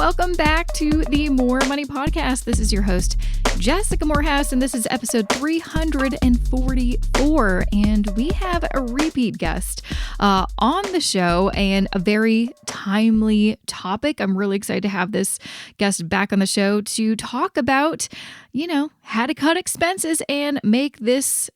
welcome back to the More Money Podcast. This is your host, Jessica Morehouse, and this is episode 344. And we have a repeat guest on the show and a very timely topic. I'm really excited to have this guest back on the show to talk about, how to cut expenses and make this,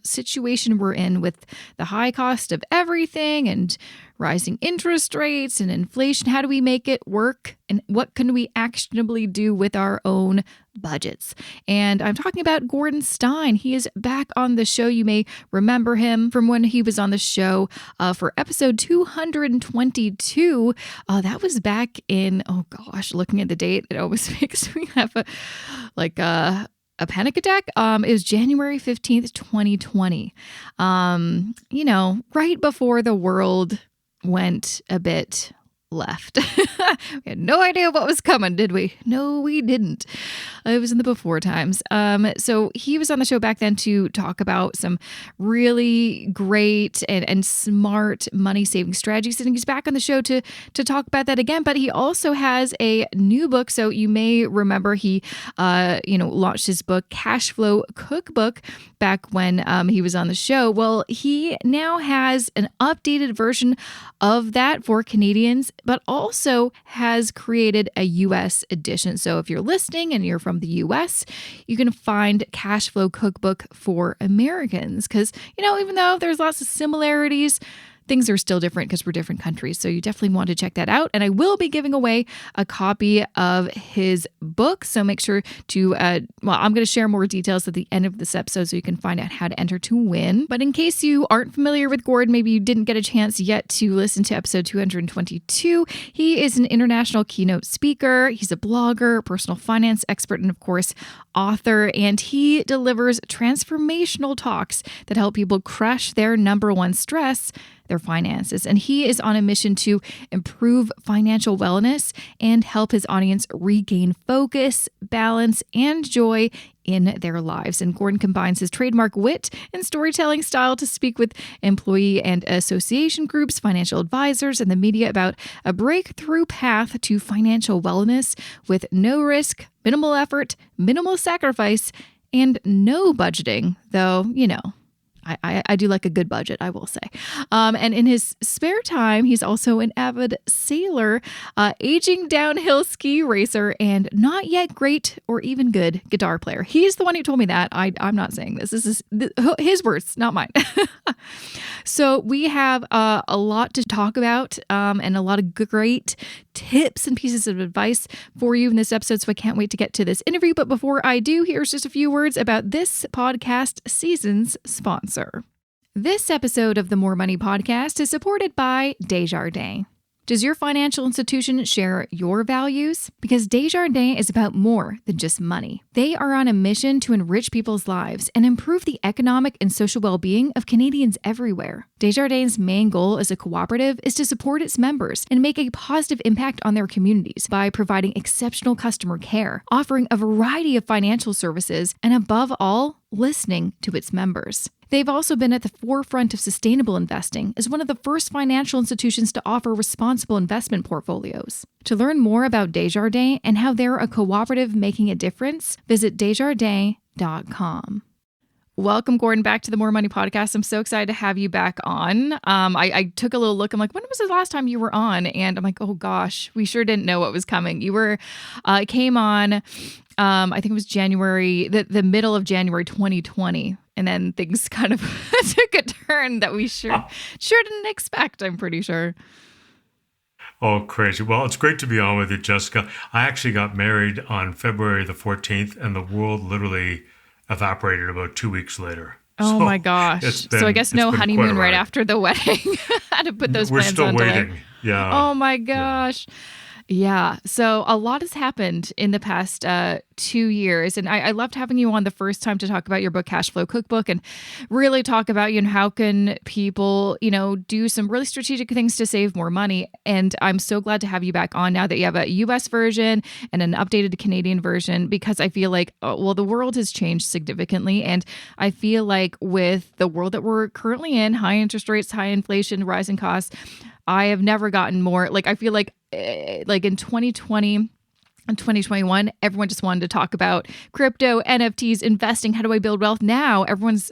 situation we're in with the high cost of everything and rising interest rates and inflation. How do we make it work? And what can we actionably do with our own budgets? And I'm talking about Gordon Stein. He is back on the show. You may remember him from when he was on the show for episode 222. That was back in, looking at the date, it always makes me have a panic attack. It was January 15th, 2020. Right before the world went a bit left. We had no idea what was coming, did we? No, we didn't. It was in the before times. So he was on the show back then to talk about some really great and smart money saving strategies. And he's back on the show to talk about that again. But he also has a new book. So you may remember he, launched his book, Cashflow Cookbook, back when he was on the show. Well, he now has an updated version of that for Canadians, but also has created a U.S. edition. So if you're listening and you're from the U.S., you can find Cashflow Cookbook for Americans. Because, even though there's lots of similarities, things are still different because we're different countries. So you definitely want to check that out. And I will be giving away a copy of his book. So make sure to, I'm going to share more details at the end of this episode so you can find out how to enter to win. But in case you aren't familiar with Gordon, maybe you didn't get a chance yet to listen to episode 222, he is an international keynote speaker. He's a blogger, personal finance expert, and of course, author. And he delivers transformational talks that help people crush their number one stress, their finances. And he is on a mission to improve financial wellness and help his audience regain focus, balance, and joy in their lives. And Gordon combines his trademark wit and storytelling style to speak with employee and association groups, financial advisors, and the media about a breakthrough path to financial wellness with no risk, minimal effort, minimal sacrifice, and no budgeting, though, I do like a good budget, I will say. And in his spare time, he's also an avid sailor, aging downhill ski racer, and not yet great or even good guitar player. He's the one who told me that. I'm not saying this. This is his words, not mine. So we have a lot to talk about and a lot of great tips and pieces of advice for you in this episode. So I can't wait to get to this interview. But before I do, here's just a few words about this podcast season's sponsor. This episode of the More Money Podcast is supported by Desjardins. Does your financial institution share your values? Because Desjardins is about more than just money. They are on a mission to enrich people's lives and improve the economic and social well-being of Canadians everywhere. Desjardins' main goal as a cooperative is to support its members and make a positive impact on their communities by providing exceptional customer care, offering a variety of financial services, and above all, listening to its members. They've also been at the forefront of sustainable investing as one of the first financial institutions to offer responsible investment portfolios. To learn more about Desjardins and how they're a cooperative making a difference, visit desjardins.com. Welcome, Gordon, back to the More Money Podcast. I'm so excited to have you back on. I took a little look. I'm like, when was the last time you were on? And I'm like, oh gosh, we sure didn't know what was coming. You came on, I think it was January, the middle of January 2020. And then things kind of took a turn that we sure didn't expect, I'm pretty sure. Oh, crazy. Well, it's great to be on with you, Jessica. I actually got married on February the 14th, and the world literally evaporated about 2 weeks later. Oh, my gosh. So I guess no honeymoon right after the wedding. Had to put those plans on delay. We're still waiting. Yeah. Oh, my gosh. Yeah. So a lot has happened in the past 2 years. And I loved having you on the first time to talk about your book, Cashflow Cookbook, and really talk about, how can people, do some really strategic things to save more money. And I'm so glad to have you back on now that you have a US version and an updated Canadian version, because I feel like, the world has changed significantly. And I feel like with the world that we're currently in, high interest rates, high inflation, rising costs, I have never gotten more, like, I feel like in 2020 and 2021, everyone just wanted to talk about crypto, NFTs, investing. How do I build wealth? Now,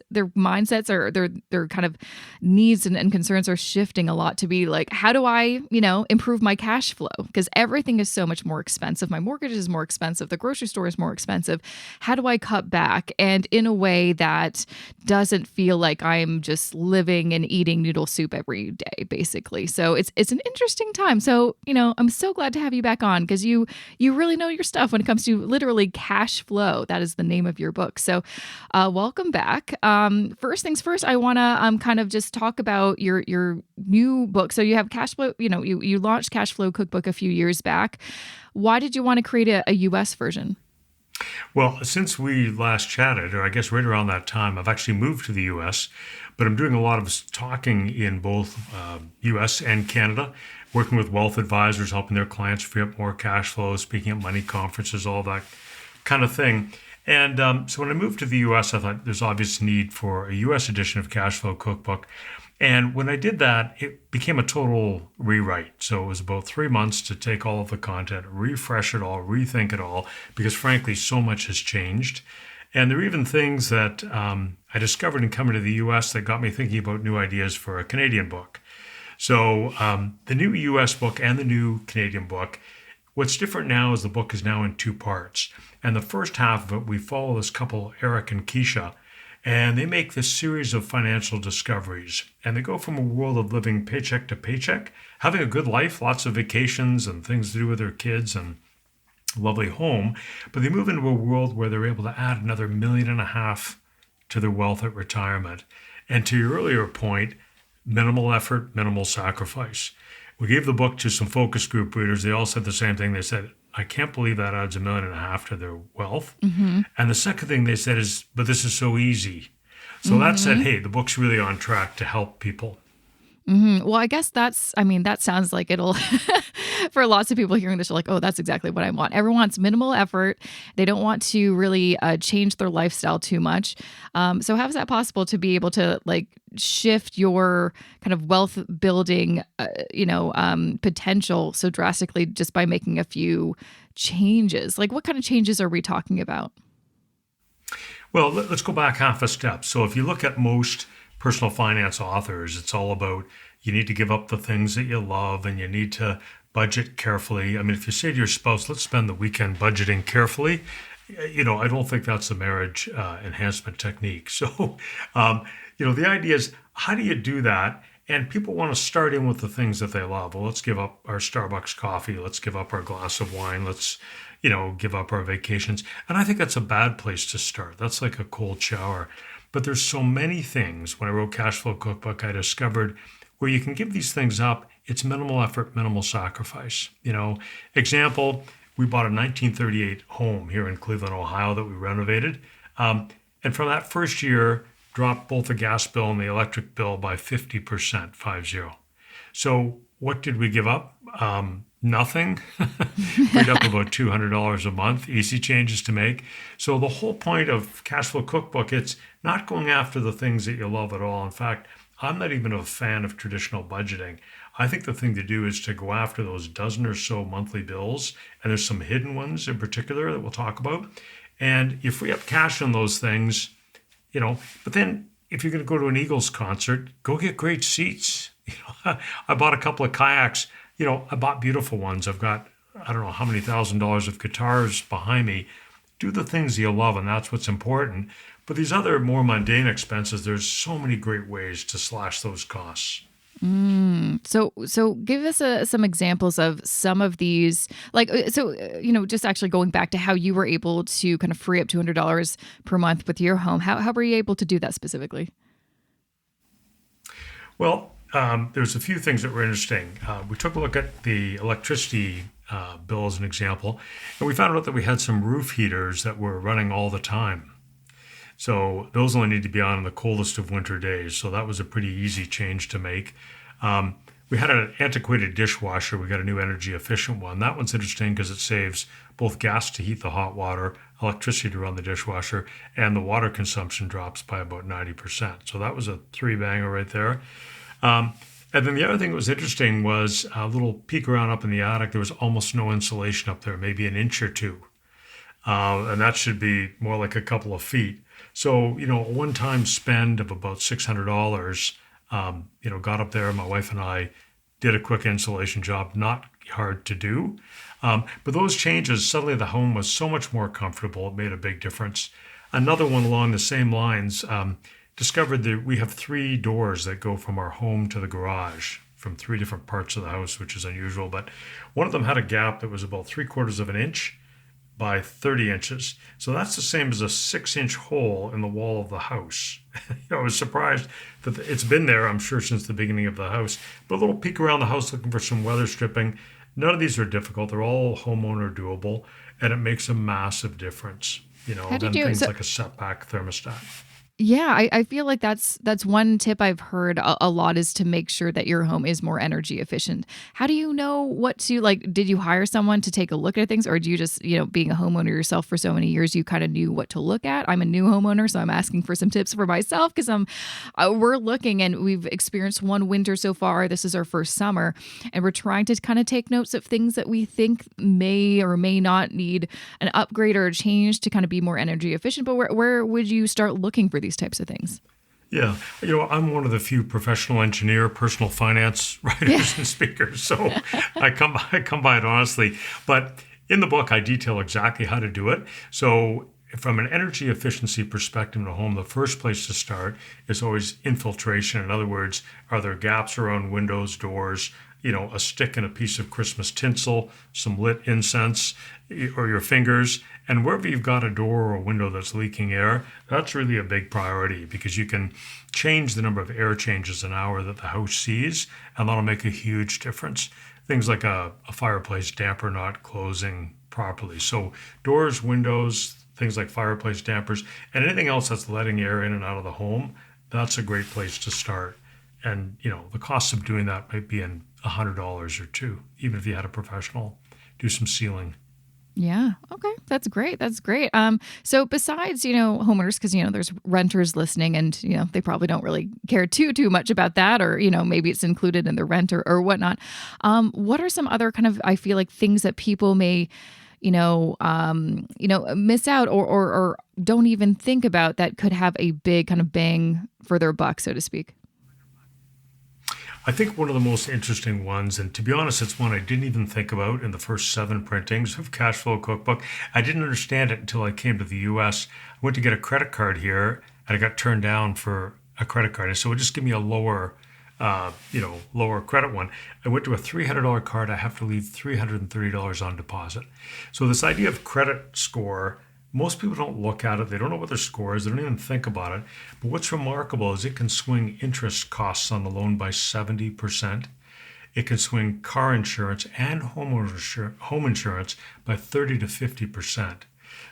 their mindsets are their kind of needs and concerns are shifting a lot to be like, how do I, improve my cash flow? Because everything is so much more expensive. My mortgage is more expensive. The grocery store is more expensive. How do I cut back? And in a way that doesn't feel like I'm just living and eating noodle soup every day, basically. So it's an interesting time. So, I'm so glad to have you back on, because you really know your stuff when it comes to literally cash flow. That is the name of your book. So welcome back. First things first, I want to kind of just talk about your new book. So you have Cashflow, you launched Cashflow Cookbook a few years back. Why did you want to create a US version? Well, since we last chatted, or I guess right around that time, I've actually moved to the US, but I'm doing a lot of talking in both US and Canada, working with wealth advisors, helping their clients free up more cash flow, speaking at money conferences, all that kind of thing. And so when I moved to the US, I thought there's obvious need for a US edition of Cashflow Cookbook. And when I did that, it became a total rewrite. So it was about 3 months to take all of the content, refresh it all, rethink it all, because frankly, so much has changed. And there are even things that I discovered in coming to the US that got me thinking about new ideas for a Canadian book. So the new US book and the new Canadian book, what's different now is the book is now in 2 parts. And the first half of it, we follow this couple, Eric and Keisha, and they make this series of financial discoveries. And they go from a world of living paycheck to paycheck, having a good life, lots of vacations and things to do with their kids and a lovely home. But they move into a world where they're able to add another $1.5 million to their wealth at retirement. And to your earlier point, minimal effort, minimal sacrifice. We gave the book to some focus group readers. They all said the same thing. They said, I can't believe that adds $1.5 million to their wealth. Mm-hmm. And the second thing they said is, but this is so easy. So that said, hey, the book's really on track to help people. Mm-hmm. Well, I guess that sounds like it'll, for lots of people hearing this, are like, oh, that's exactly what I want. Everyone wants minimal effort. They don't want to really change their lifestyle too much. So how is that possible to be able to shift your kind of wealth building, potential so drastically just by making a few changes? Like, what kind of changes are we talking about? Well, let's go back half a step. So if you look at most personal finance authors, it's all about you need to give up the things that you love and you need to budget carefully. I mean, if you say to your spouse, let's spend the weekend budgeting carefully, I don't think that's a marriage enhancement technique. So, the idea is, how do you do that? And people want to start in with the things that they love. Well, let's give up our Starbucks coffee. Let's give up our glass of wine. Let's, give up our vacations. And I think that's a bad place to start. That's like a cold shower. But there's so many things. When I wrote Cashflow Cookbook, I discovered where you can give these things up. It's minimal effort, minimal sacrifice. Example, we bought a 1938 home here in Cleveland, Ohio that we renovated. And from that first year, dropped both the gas bill and the electric bill by 50%, 50. So what did we give up? Nothing. Freed up about $200 a month, easy changes to make. So the whole point of Cashflow Cookbook, it's not going after the things that you love at all. In fact, I'm not even a fan of traditional budgeting. I think the thing to do is to go after those dozen or so monthly bills, and there's some hidden ones in particular that we'll talk about. And you free up cash on those things, but then if you're going to go to an Eagles concert, go get great seats. I bought a couple of kayaks. I bought beautiful ones. I've got, I don't know how many $1,000s of guitars behind me. Do the things you love, and that's what's important. But these other more mundane expenses, there's so many great ways to slash those costs. So give us some examples of some of these, just actually going back to how you were able to kind of free up $200 per month with your home. How were you able to do that specifically? Well, there's a few things that were interesting. We took a look at the electricity bill as an example, and we found out that we had some roof heaters that were running all the time. So those only need to be on in the coldest of winter days. So that was a pretty easy change to make. We had an antiquated dishwasher. We got a new energy efficient one. That one's interesting because it saves both gas to heat the hot water, electricity to run the dishwasher, and the water consumption drops by about 90%. So that was a 3-banger right there. And then the other thing that was interesting was a little peek around up in the attic. There was almost no insulation up there, maybe an inch or two. And that should be more like a couple of feet. So, a one-time spend of about $600, got up there. My wife and I did a quick insulation job, not hard to do. But those changes, suddenly the home was so much more comfortable. It made a big difference. Another one along the same lines, discovered that we have 3 doors that go from our home to the garage from 3 different parts of the house, which is unusual. But one of them had a gap that was about 3/4 of an inch by 30 inches. So that's the same as a 6-inch hole in the wall of the house. I was surprised that it's been there, I'm sure, since the beginning of the house. But a little peek around the house looking for some weather stripping. None of these are difficult. They're all homeowner doable, and it makes a massive difference. How do you Then do it? things like a setback thermostat. Yeah, I feel like that's one tip I've heard a lot is to make sure that your home is more energy efficient. How do you know what to like? Did you hire someone to take a look at things, or do you just, being a homeowner yourself for so many years, you kind of knew what to look at? I'm a new homeowner, so I'm asking for some tips for myself because we're looking and we've experienced one winter so far. This is our first summer, and we're trying to kind of take notes of things that we think may or may not need an upgrade or a change to kind of be more energy efficient. But where would you start looking for these types of things? Yeah, I'm one of the few professional engineer, personal finance writers and speakers, so I come by it honestly. But in the book, I detail exactly how to do it. So from an energy efficiency perspective in a home, the first place to start is always infiltration. In other words, are there gaps around windows, doors, a stick and a piece of Christmas tinsel, some lit incense, or your fingers. And wherever you've got a door or a window that's leaking air, that's really a big priority because you can change the number of air changes an hour that the house sees, and that'll make a huge difference. Things like a fireplace damper not closing properly. So doors, windows, things like fireplace dampers, and anything else that's letting air in and out of the home, that's a great place to start. And, the cost of doing that might be in $100 or $2, even if you had a professional do some sealing. Yeah. Okay. That's great. That's great. So besides, homeowners, because, there's renters listening and, they probably don't really care too much about that, or, maybe it's included in the rent or whatnot. What are some other kind of, I feel like things that people may, miss out or don't even think about that could have a big kind of bang for their buck, so to speak? I think one of the most interesting ones, and to be honest, it's one I didn't even think about in the first 7 printings of Cashflow Cookbook. I didn't understand it until I came to the US. I went to get a credit card here, and I got turned down for a credit card. And so it just give me a lower credit one. I went to a $300 card. I have to leave $330 on deposit. So this idea of credit score, most people don't look at it. They don't know what their score is. They don't even think about it. But what's remarkable is it can swing interest costs on the loan by 70%. It can swing car insurance and home insurance by 30 to 50%.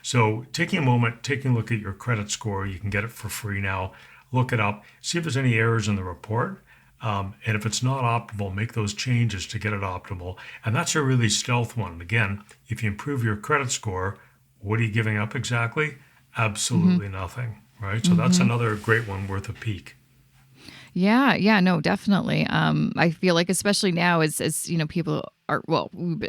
So taking a moment, taking a look at your credit score, you can get it for free now. Look it up. See if there's any errors in the report. And if it's not optimal, make those changes to get it optimal. And that's a really stealth one. Again, if you improve your credit score, what are you giving up exactly? Absolutely nothing, right? So that's another great one worth a peek. Yeah, no, definitely. I feel like especially now as people are,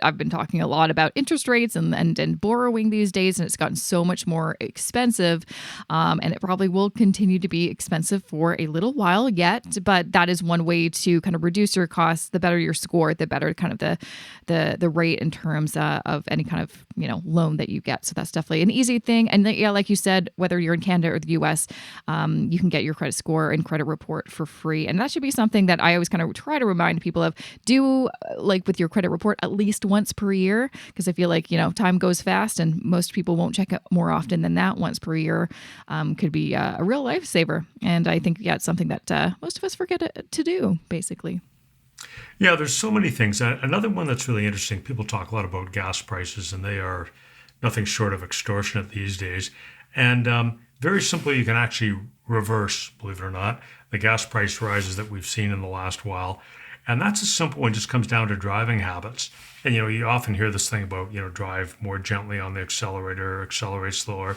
I've been talking a lot about interest rates and borrowing these days, and it's gotten so much more expensive. And it probably will continue to be expensive for a little while yet, but that is one way to kind of reduce your costs. The better your score, the better kind of the rate in terms of any kind of, loan that you get. So that's definitely an easy thing. And like you said, whether you're in Canada or the US, you can get your credit score and credit report for free. And that should be something that I always kind of try to remind people of. Do like with your credit report at least once per year, because I feel like, time goes fast and most people won't check it more often than that. Once per year could be a real lifesaver. And I think, it's something that most of us forget to do, basically. Yeah, there's so many things. Another one that's really interesting, people talk a lot about gas prices, and they are nothing short of extortionate these days. And very simply, you can actually reverse, believe it or not, the gas price rises that we've seen in the last while. And that's a simple one, just comes down to driving habits. And, you often hear this thing about, drive more gently on the accelerator, accelerate slower,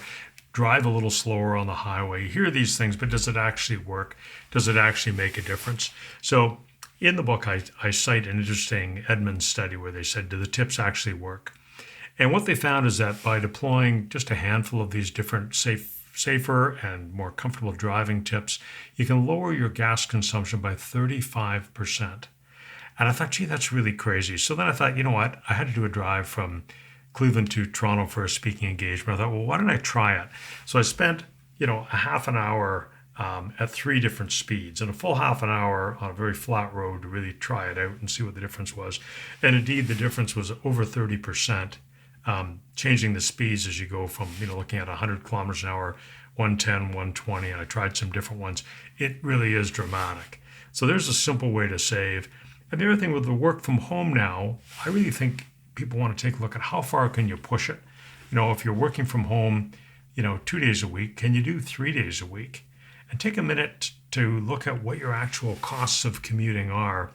drive a little slower on the highway. You hear these things, but does it actually work? Does it actually make a difference? So in the book, I cite an interesting Edmunds study where they said, do the tips actually work? And what they found is that by deploying just a handful of these different safer and more comfortable driving tips, you can lower your gas consumption by 35%. And I thought, gee, that's really crazy. So then I thought, you know what? I had to do a drive from Cleveland to Toronto for a speaking engagement. I thought, well, why don't I try it? So I spent, a half an hour at 3 different speeds and a full half an hour on a very flat road to really try it out and see what the difference was. And indeed, the difference was over 30%, changing the speeds as you go from, looking at 100 kilometers an hour, 110, 120, and I tried some different ones. It really is dramatic. So there's a simple way to save. And the other thing with the work from home now, I really think people want to take a look at how far can you push it. If you're working from home, 2 days a week, can you do 3 days a week? And take a minute to look at what your actual costs of commuting are.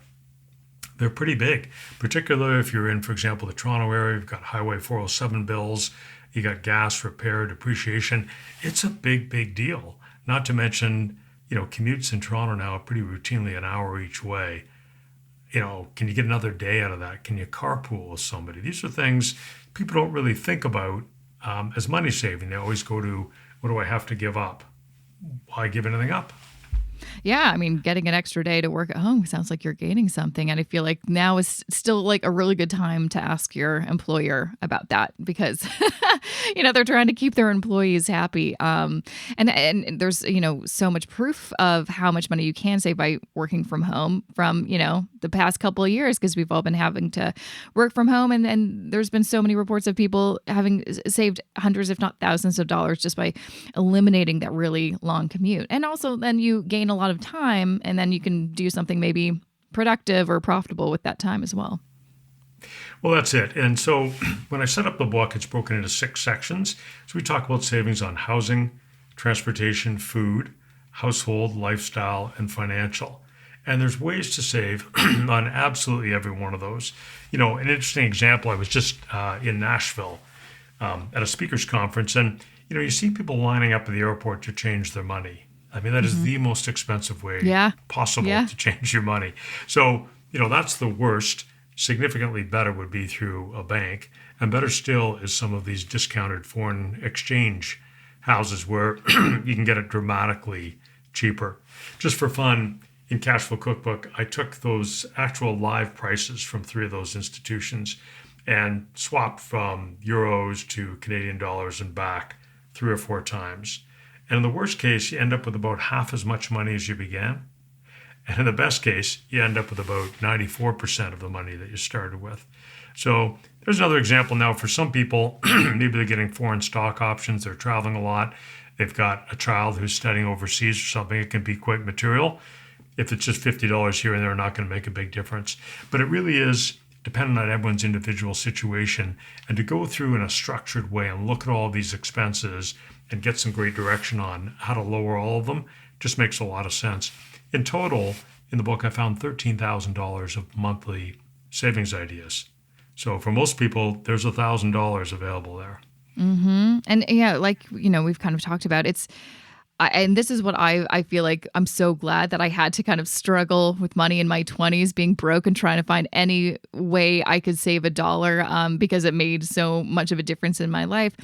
They're pretty big, particularly if you're in, for example, the Toronto area. You've got Highway 407 bills, you got gas, repair, depreciation. It's a big, big deal. Not to mention, commutes in Toronto now are pretty routinely an hour each way. Can you get another day out of that? Can you carpool with somebody? These are things people don't really think about as money saving. They always go to, what do I have to give up? Why give anything up? Yeah, I mean, getting an extra day to work at home sounds like you're gaining something. And I feel like now is still like a really good time to ask your employer about that because, they're trying to keep their employees happy. And there's, so much proof of how much money you can save by working from home from, the past couple of years because we've all been having to work from home. And there's been so many reports of people having saved hundreds, if not thousands of dollars just by eliminating that really long commute. And also then you gain a lot of time and then you can do something maybe productive or profitable with that time as well. Well, that's it. And so when I set up the book, it's broken into 6 sections. So we talk about savings on housing, transportation, food, household, lifestyle, and financial. And there's ways to save on absolutely every one of those. An interesting example, I was just in Nashville at a speakers conference, and, you see people lining up at the airport to change their money. I mean, that is the most expensive way possible to change your money. So, that's the worst. Significantly better would be through a bank. And better still is some of these discounted foreign exchange houses where you can get it dramatically cheaper. Just for fun, in Cashflow Cookbook, I took those actual live prices from 3 of those institutions and swapped from euros to Canadian dollars and back 3 or 4 times. And in the worst case, you end up with about half as much money as you began. And in the best case, you end up with about 94% of the money that you started with. So there's another example now for some people. Maybe they're getting foreign stock options. They're traveling a lot. They've got a child who's studying overseas or something. It can be quite material. If it's just $50 here and there, not going to make a big difference. But it really is dependent on everyone's individual situation. And to go through in a structured way and look at all these expenses and get some great direction on how to lower all of them just makes a lot of sense. In total, in the book, I found $13,000 of monthly savings ideas. So for most people, there's $1,000 available there. Mm-hmm. And yeah, like, we've kind of talked about, and this is what I feel like I'm so glad that I had to kind of struggle with money in my 20s, being broke and trying to find any way I could save $1 because it made so much of a difference in my life.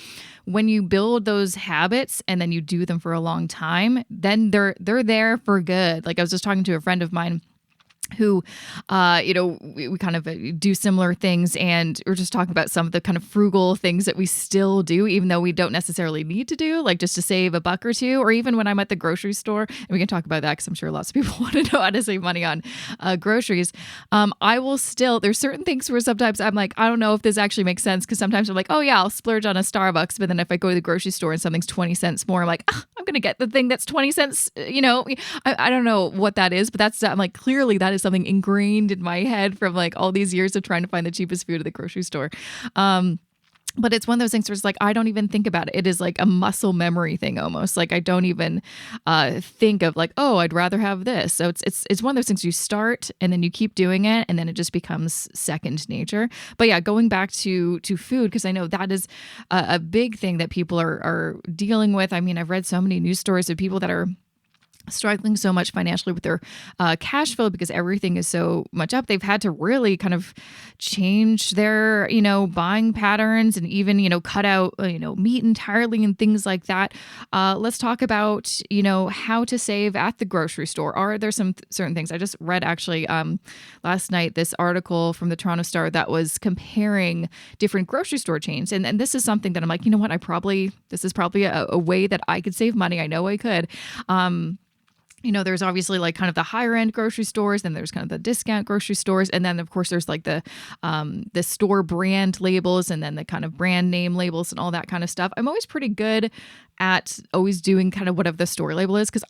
When you build those habits and then you do them for a long time, then they're there for good. Like I was just talking to a friend of mine who, we kind of do similar things, and we're just talking about some of the kind of frugal things that we still do, even though we don't necessarily need to do, like just to save a buck or two, or even when I'm at the grocery store, and we can talk about that because I'm sure lots of people want to know how to save money on groceries. I will still, there's certain things where sometimes I'm like, I don't know if this actually makes sense, because sometimes I'm like, oh yeah, I'll splurge on a Starbucks, but then if I go to the grocery store and something's 20 cents more, I'm like, I'm going to get the thing that's 20 cents, I don't know what that is, but I'm like, clearly that is something ingrained in my head from like all these years of trying to find the cheapest food at the grocery store. But it's one of those things where it's like, I don't even think about it. It is like a muscle memory thing almost. Like I don't even think of like, oh, I'd rather have this. So it's one of those things you start and then you keep doing it and then it just becomes second nature. But yeah, going back to food, because I know that is a big thing that people are dealing with. I mean, I've read so many news stories of people that are struggling so much financially with their cash flow because everything is so much up. They've had to really kind of change their, buying patterns and even, cut out, meat entirely and things like that. Let's talk about, how to save at the grocery store. Are there some certain things? I just read actually last night this article from the Toronto Star that was comparing different grocery store chains. And this is something that I'm like, you know what, this is probably a way that I could save money. I know I could. There's obviously like kind of the higher end grocery stores, then there's kind of the discount grocery stores. And then of course there's like the store brand labels and then the kind of brand name labels and all that kind of stuff. I'm always pretty good at always doing kind of whatever the store label is because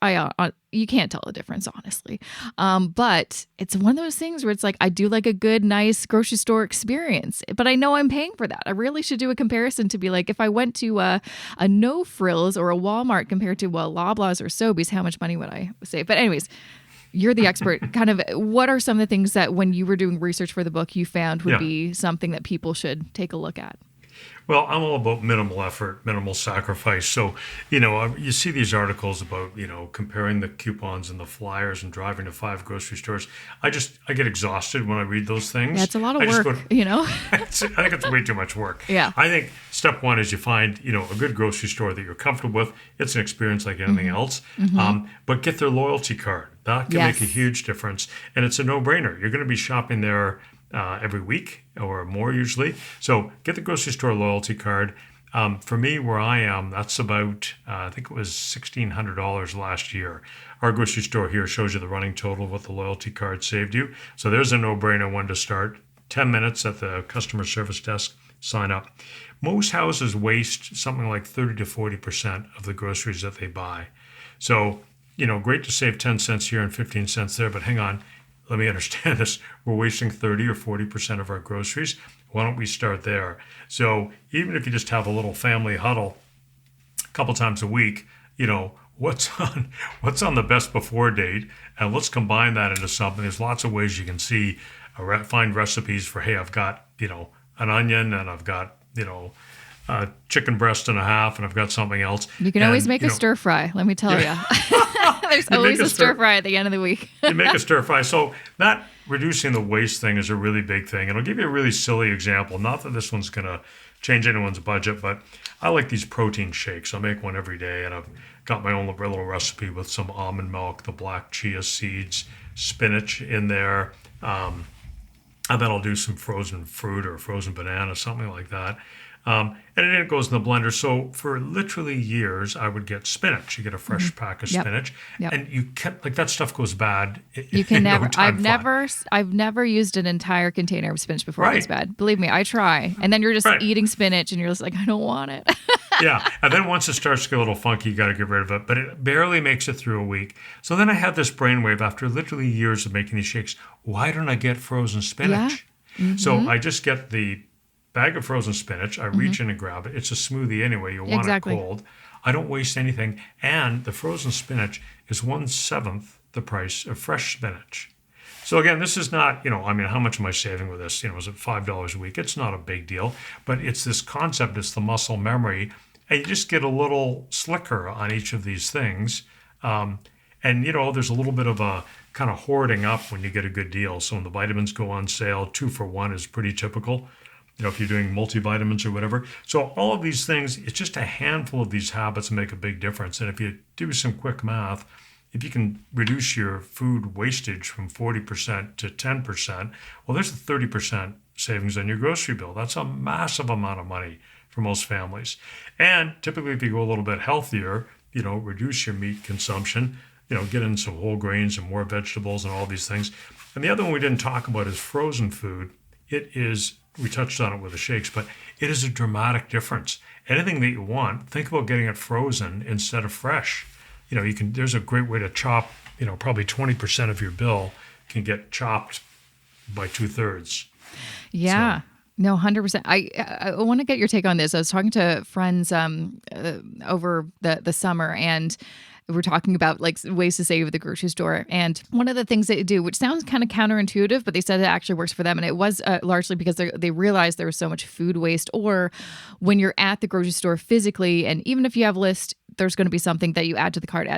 you can't tell the difference, honestly. But it's one of those things where it's like, I do like a good, nice grocery store experience, but I know I'm paying for that. I really should do a comparison to be like, if I went to a No Frills or a Walmart compared to Loblaws or Sobeys, how much money would I save? But anyways, you're the expert. Kind of, what are some of the things that when you were doing research for the book, you found would be something that people should take a look at? Well, I'm all about minimal effort, minimal sacrifice. So, you see these articles about, comparing the coupons and the flyers and driving to 5 grocery stores. I get exhausted when I read those things. Yeah, it's a lot of work, I think it's way too much work. Yeah. I think step one is you find, a good grocery store that you're comfortable with. It's an experience like anything else. But get their loyalty card. That can make a huge difference. And it's a no-brainer. You're going to be shopping there every week or more usually. So get the grocery store loyalty card. For me, where I am, that's about, I think it was $1,600 last year. Our grocery store here shows you the running total of what the loyalty card saved you. So there's a no-brainer one to start. 10 minutes at the customer service desk, sign up. Most houses waste something like 30 to 40% of the groceries that they buy. So, great to save 10 cents here and 15 cents there, but hang on. Let me understand this. We're wasting 30 or 40% of our groceries. Why don't we start there? So even if you just have a little family huddle a couple times a week, what's on the best before date, and let's combine that into something. There's lots of ways you can see, find recipes for, hey, I've got, an onion and I've got, a chicken breast and a half, and I've got something else. You can always make a stir fry, let me tell you. There's always a stir fry at the end of the week. You make a stir fry. So that reducing the waste thing is a really big thing. And I'll give you a really silly example. Not that this one's going to change anyone's budget, but I like these protein shakes. I make one every day, and I've got my own little recipe with some almond milk, the black chia seeds, spinach in there. And then I'll do some frozen fruit or frozen banana, something like that. And then it goes in the blender. So for literally years, I would get spinach. You get a fresh pack of spinach, and you can't, that stuff goes bad. You can never. I've never used an entire container of spinach before it goes bad. Believe me, I try. And then you're just eating spinach, and you're just like, I don't want it. Yeah, and then once it starts to get a little funky, you got to get rid of it. But it barely makes it through a week. So then I had this brainwave after literally years of making these shakes. Why don't I get frozen spinach? Yeah. So I just get the bag of frozen spinach. I reach in and grab it. It's a smoothie anyway. You want it cold. I don't waste anything. And the frozen spinach is 1/7 the price of fresh spinach. So again, this is not, how much am I saving with this? Is it $5 a week? It's not a big deal, but it's this concept. It's the muscle memory. And you just get a little slicker on each of these things. And there's a little bit of a kind of hoarding up when you get a good deal. So when the vitamins go on sale, 2 for 1 is pretty typical. If you're doing multivitamins or whatever. So all of these things, it's just a handful of these habits make a big difference. And if you do some quick math, if you can reduce your food wastage from 40% to 10%, well, there's a 30% savings on your grocery bill. That's a massive amount of money for most families. And typically, if you go a little bit healthier, reduce your meat consumption, get in some whole grains and more vegetables and all these things. And the other one we didn't talk about is frozen food. We touched on it with the shakes, but it is a dramatic difference. Anything that you want, think about getting it frozen instead of fresh. There's a great way to chop, probably 20% of your bill can get chopped by 2/3. Yeah. So. No, 100%. I want to get your take on this. I was talking to friends over the summer, and we're talking about like ways to save at the grocery store. And one of the things they do, which sounds kind of counterintuitive, but they said it actually works for them. And it was largely because they realized there was so much food waste, or when you're at the grocery store physically, and even if you have a list, there's going to be something that you add to the cart.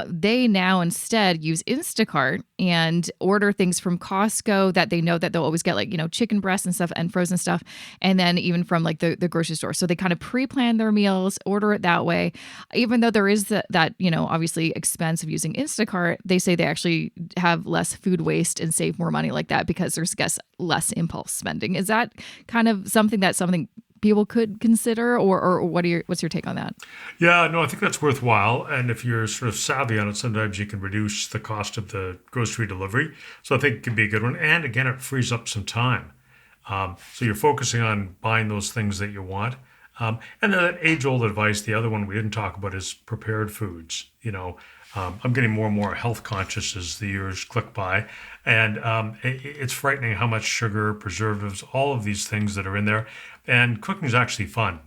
They now instead use Instacart and order things from Costco that they know that they'll always get, like, chicken breasts and stuff and frozen stuff. And then even from like the grocery store. So they kind of pre-plan their meals, order it that way. Even though there is that obviously expense of using Instacart, they say they actually have less food waste and save more money like that because there's, I guess, less impulse spending. Is that kind of something people could consider, or what's your take on that? Yeah, no, I think that's worthwhile. And if you're sort of savvy on it, sometimes you can reduce the cost of the grocery delivery. So I think it can be a good one. And again, it frees up some time. So you're focusing on buying those things that you want. And then that age-old advice, the other one we didn't talk about is prepared foods. I'm getting more and more health conscious as the years click by. And it's frightening how much sugar, preservatives, all of these things that are in there. And cooking is actually fun,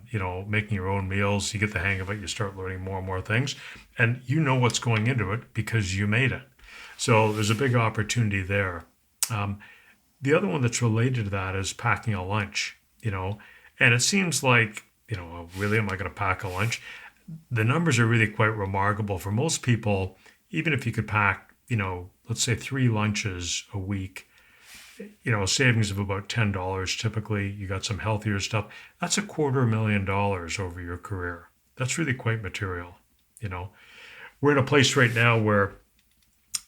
making your own meals. You get the hang of it. You start learning more and more things. And you know what's going into it because you made it. So there's a big opportunity there. The other one that's related to that is packing a lunch, and it seems like, really, am I going to pack a lunch? The numbers are really quite remarkable. For most people, even if you could pack, let's say 3 lunches a week, a savings of about $10 typically. You got some healthier stuff. That's $250,000 over your career. That's really quite material. We're in a place right now where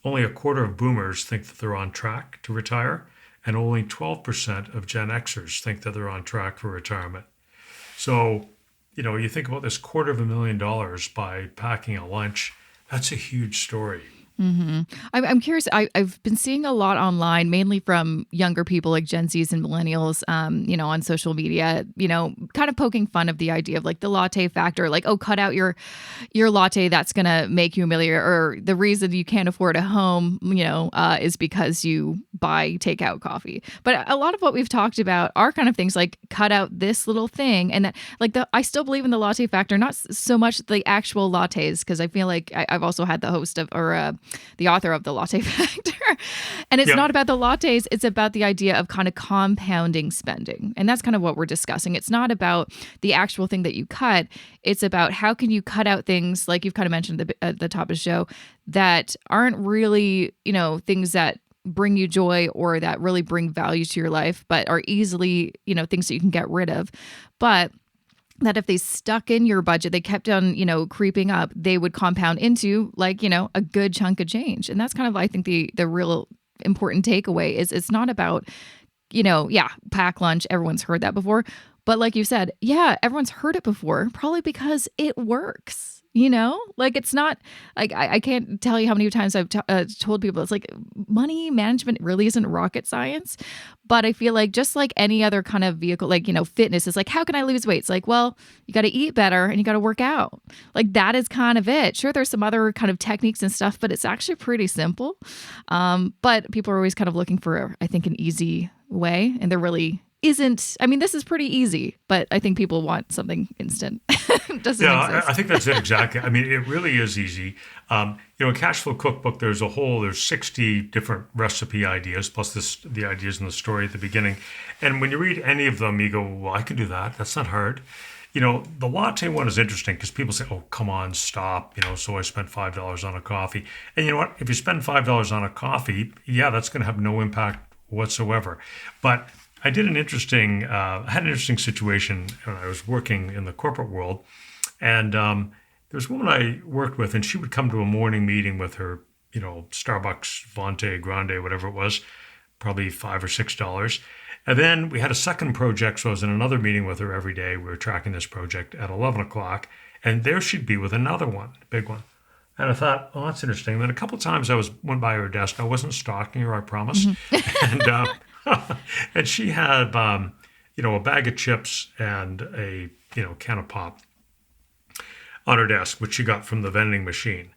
only a quarter of boomers think that they're on track to retire, and only 12% of Gen Xers think that they're on track for retirement. So, you think about this $250,000 by packing a lunch, that's a huge story. Mm-hmm. I'm curious. I've been seeing a lot online, mainly from younger people like Gen Zs and millennials, on social media, kind of poking fun of the idea of like the latte factor, like, oh, cut out your latte. That's going to make you a millionaire. Or the reason you can't afford a home, is because you buy takeout coffee. But a lot of what we've talked about are kind of things like cut out this little thing. And that, like, I still believe in the latte factor, not so much the actual lattes, because I feel like I've also had the host of, or the author of The Latte Factor. And it's not about the lattes. It's about the idea of kind of compounding spending. And that's kind of what we're discussing. It's not about the actual thing that you cut. It's about how can you cut out things, like you've kind of mentioned at the top of the show, that aren't really, things that bring you joy or that really bring value to your life, but are easily, things that you can get rid of. But that if they stuck in your budget, they kept on, creeping up, they would compound into like, a good chunk of change. And that's kind of, I think, the real important takeaway is it's not about, pack lunch. Everyone's heard that before. But like you said, everyone's heard it before, probably because it works. Like it's not like I can't tell you how many times I've told people it's like money management really isn't rocket science. But I feel like just like any other kind of vehicle, like, fitness is like, how can I lose weight? It's like, well, you got to eat better and you got to work out. Like that is kind of it. Sure, there's some other kind of techniques and stuff, but it's actually pretty simple. But people are always kind of looking for, I think, an easy way. And there really isn't. I mean, this is pretty easy, but I think people want something instant. Doesn't exist. I think that's it exactly. I mean, it really is easy. In Cashflow Cookbook, there's 60 different recipe ideas, plus the ideas in the story at the beginning. And when you read any of them, you go, well, I can do that. That's not hard. The latte one is interesting because people say, oh, come on, stop. So I spent $5 on a coffee. And you know what? If you spend $5 on a coffee, that's going to have no impact whatsoever. But I had an interesting situation when I was working in the corporate world. And there was a woman I worked with, and she would come to a morning meeting with her, Starbucks, Vante, Grande, whatever it was, probably $5 or $6. And then we had a second project, so I was in another meeting with her every day. We were tracking this project at 11 o'clock, and there she'd be with another one, big one. And I thought, oh, that's interesting. Then a couple of times went by her desk. I wasn't stalking her, I promise. Mm-hmm. And she had, a bag of chips and a, can of pop on her desk, which she got from the vending machine.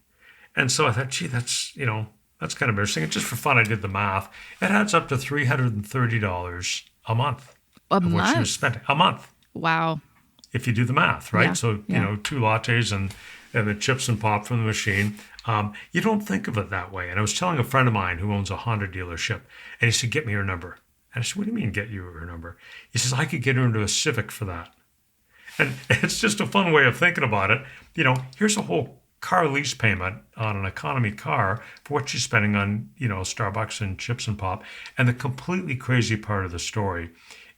And so I thought, gee, that's kind of interesting. And just for fun, I did the math. It adds up to $330 a month. What she was spending. A month. Wow. If you do the math, right? Yeah, so, 2 lattes and and the chips and pop from the machine. You don't think of it that way. And I was telling a friend of mine who owns a Honda dealership, and he said, get me her number. And I said, what do you mean get you her number? He says, I could get her into a Civic for that. And it's just a fun way of thinking about it. Here's a whole car lease payment on an economy car for what she's spending on, Starbucks and chips and pop. And the completely crazy part of the story,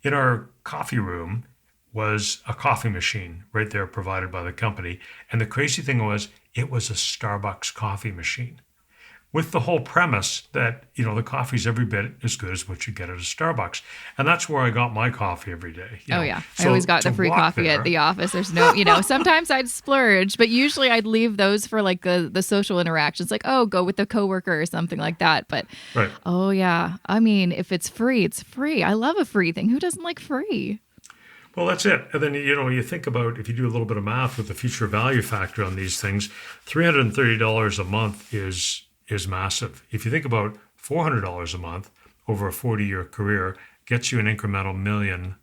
in our coffee room was a coffee machine right there provided by the company. And the crazy thing was, it was a Starbucks coffee machine, with the whole premise that, the coffee's every bit as good as what you get at a Starbucks. And that's where I got my coffee every day. Oh, yeah. I always got the free coffee at the office. There's no, sometimes I'd splurge, but usually I'd leave those for like the social interactions, like, oh, go with the coworker or something like that. But, right. Oh, yeah. I mean, if it's free, it's free. I love a free thing. Who doesn't like free? Well, that's it. And then, you think about, if you do a little bit of math with the future value factor on these things, $330 a month is massive. If you think about $400 a month over a 40-year career, gets you an incremental $1 million.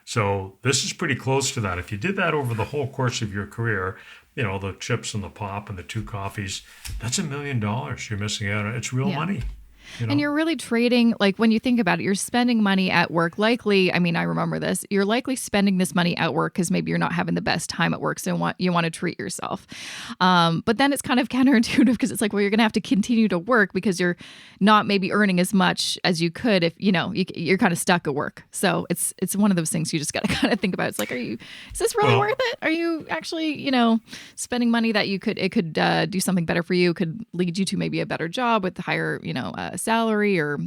So this is pretty close to that. If you did that over the whole course of your career, the chips and the pop and the 2 coffees, that's $1 million you're missing out on. It's real money. And you're really trading, like when you think about it, you're spending money at work. Likely, I mean, I remember this, you're likely spending this money at work because maybe you're not having the best time at work. So you want to treat yourself. But then it's kind of counterintuitive because it's like, well, you're going to have to continue to work because you're not maybe earning as much as you could if, you're kind of stuck at work. So it's one of those things you just got to kind of think about. It's like, is this really worth it? Are you actually, spending money that it could do something better for you, could lead you to maybe a better job with higher, salary, or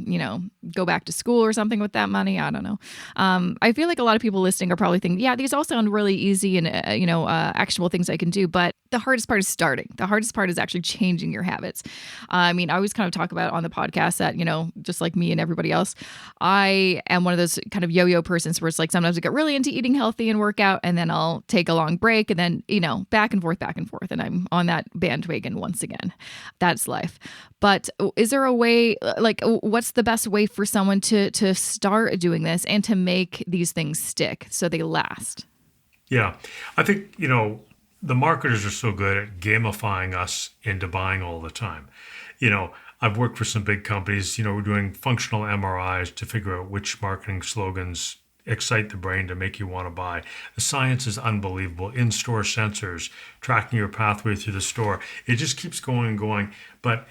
go back to school or something with that money? I don't know. I feel like a lot of people listening are probably thinking, yeah, these all sound really easy and actionable things I can do, but the hardest part is starting. The hardest part is actually changing your habits. I mean, I always kind of talk about on the podcast that, just like me and everybody else, I am one of those kind of yo-yo persons where it's like sometimes I get really into eating healthy and work out, and then I'll take a long break, and then, back and forth, and I'm on that bandwagon once again. That's life. But is there a way, like, what's the best way for someone to start doing this and to make these things stick so they last? Yeah, I think, the marketers are so good at gamifying us into buying all the time. I've worked for some big companies, we're doing functional MRIs to figure out which marketing slogans excite the brain to make you want to buy. The science is unbelievable. In-store sensors, tracking your pathway through the store. It just keeps going and going. But,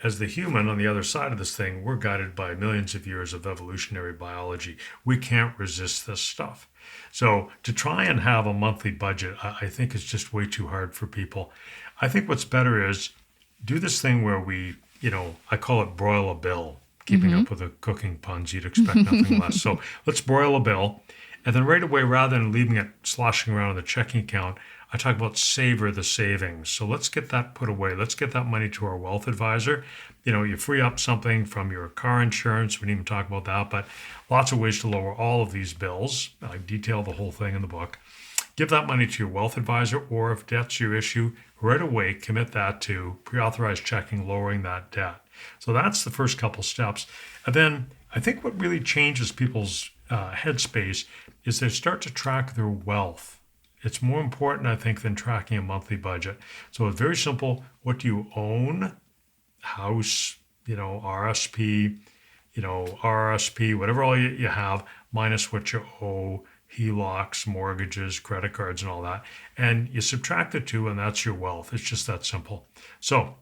as the human on the other side of this thing, we're guided by millions of years of evolutionary biology. We can't resist this stuff. So to try and have a monthly budget, I think is just way too hard for people. I think what's better is do this thing where we, I call it broil a bill. Keeping up with the cooking puns, you'd expect nothing less. So let's broil a bill. And then right away, rather than leaving it sloshing around in the checking account, I talk about savor the savings. So let's get that put away. Let's get that money to our wealth advisor. You free up something from your car insurance. We didn't even talk about that, but lots of ways to lower all of these bills. I detail the whole thing in the book. Give that money to your wealth advisor, or if debt's your issue, right away commit that to pre-authorized checking, lowering that debt. So that's the first couple steps. And then I think what really changes people's headspace is they start to track their wealth. It's more important, I think, than tracking a monthly budget. So it's very simple. What do you own? House, RSP, whatever all you have, minus what you owe, HELOCs, mortgages, credit cards, and all that. And you subtract the two, and that's your wealth. It's just that simple. So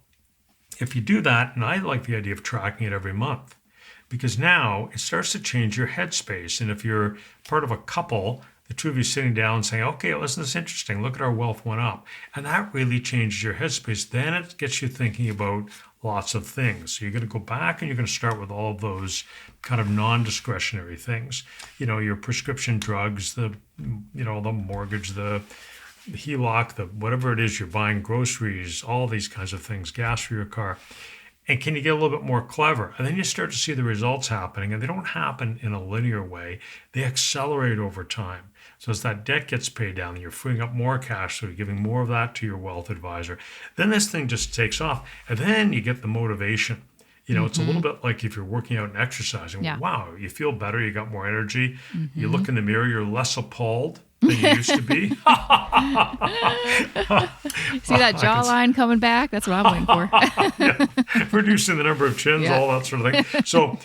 if you do that, and I like the idea of tracking it every month, because now it starts to change your headspace. And if you're part of a couple, the two of you sitting down and saying, okay, isn't this interesting? Look at our wealth went up. And that really changes your headspace. Then it gets you thinking about lots of things. So you're going to go back and you're going to start with all of those kind of non-discretionary things. Your prescription drugs, the mortgage, the HELOC, the whatever it is you're buying, groceries, all these kinds of things, gas for your car. And can you get a little bit more clever? And then you start to see the results happening, and they don't happen in a linear way. They accelerate over time. So as that debt gets paid down, and you're freeing up more cash, so you're giving more of that to your wealth advisor, then this thing just takes off. And then you get the motivation. It's a little bit like if you're working out and exercising. Yeah. Wow, you feel better, you got more energy. You look in the mirror, you're less appalled. than you used to be. See that jawline coming back? That's what I'm waiting for. Yeah. Reducing the number of chins, all that sort of thing. So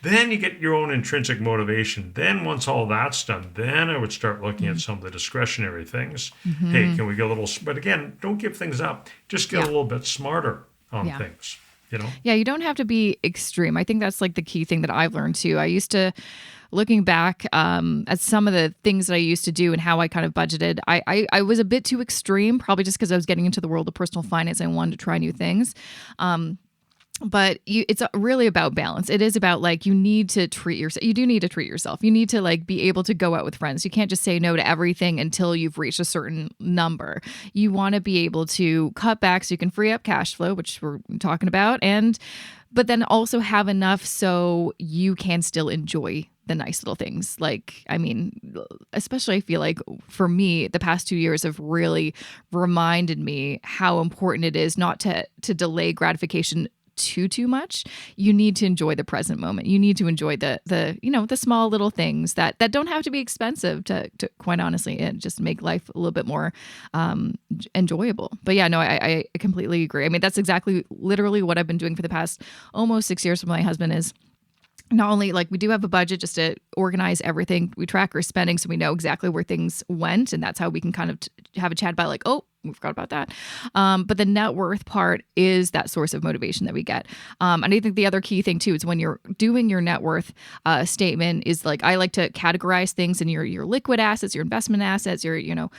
then you get your own intrinsic motivation. Then once all that's done, then I would start looking at some of the discretionary things. Hey, can we get a little, but again, don't give things up. Just get a little bit smarter on things. Yeah, you don't have to be extreme. I think that's like the key thing that I've learned too. I used to, looking back at some of the things that I used to do and how I kind of budgeted, I was a bit too extreme, probably just because I was getting into the world of personal finance and I wanted to try new things. But it's really about balance. It is about like, you need to treat yourself. You do need to treat yourself. You need to like be able to go out with friends. You can't just say no to everything until you've reached a certain number. You want to be able to cut back so you can free up cash flow, which we're talking about. But then also have enough so you can still enjoy the nice little things. Like, I mean, especially I feel like for me, the past 2 years have really reminded me how important it is not to delay gratification too much. You need to enjoy the present moment. You need to enjoy the small little things that don't have to be expensive to quite honestly, and just make life a little bit more enjoyable. But yeah, no, I completely agree. I mean, that's exactly literally what I've been doing for the past almost 6 years with my husband. Is not only like we do have a budget just to organize everything. We track our spending so we know exactly where things went. And that's how we can kind of have a chat about like, oh, we forgot about that. But the net worth part is that source of motivation that we get. And I think the other key thing too is when you're doing your net worth statement is like, I like to categorize things in your liquid assets, your investment assets, your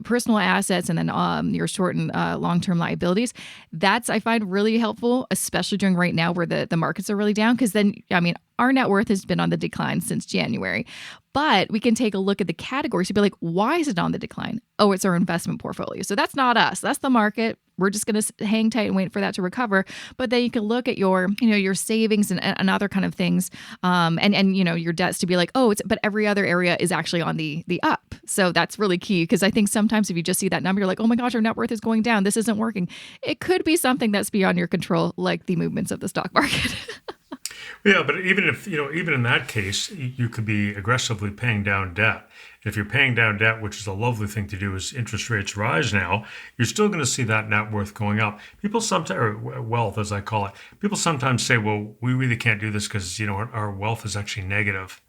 personal assets, and then your short and long-term liabilities. That's, I find, really helpful, especially during right now where the markets are really down. Because then, I mean, our net worth has been on the decline since January. But we can take a look at the categories to be like, why is it on the decline? Oh, it's our investment portfolio. So that's not us. That's the market. We're just going to hang tight and wait for that to recover. But then you can look at your savings and other kind of things, and your debts to be like, oh, but every other area is actually on the up. So that's really key, because I think sometimes if you just see that number, you're like, oh my gosh, our net worth is going down. This isn't working. It could be something that's beyond your control, like the movements of the stock market. Yeah, but even in that case, you could be aggressively paying down debt. If you're paying down debt, which is a lovely thing to do as interest rates rise now, you're still going to see that net worth going up. People sometimes, or wealth as I call it, people sometimes say, well, we really can't do this because, our wealth is actually negative.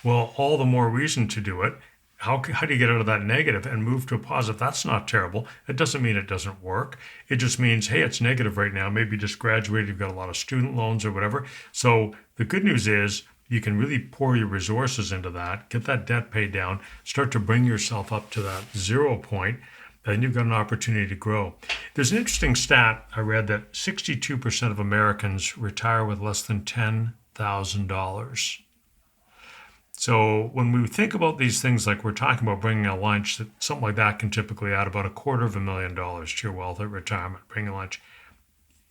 Well, all the more reason to do it. How do you get out of that negative and move to a positive? That's not terrible. It doesn't mean it doesn't work. It just means, hey, it's negative right now. Maybe you just graduated, you've got a lot of student loans or whatever. So the good news is you can really pour your resources into that, get that debt paid down, start to bring yourself up to that 0 point, then you've got an opportunity to grow. There's an interesting stat I read that 62% of Americans retire with less than $10,000. So when we think about these things, like we're talking about bringing a lunch, something like that can typically add about $250,000 to your wealth at retirement, bringing a lunch.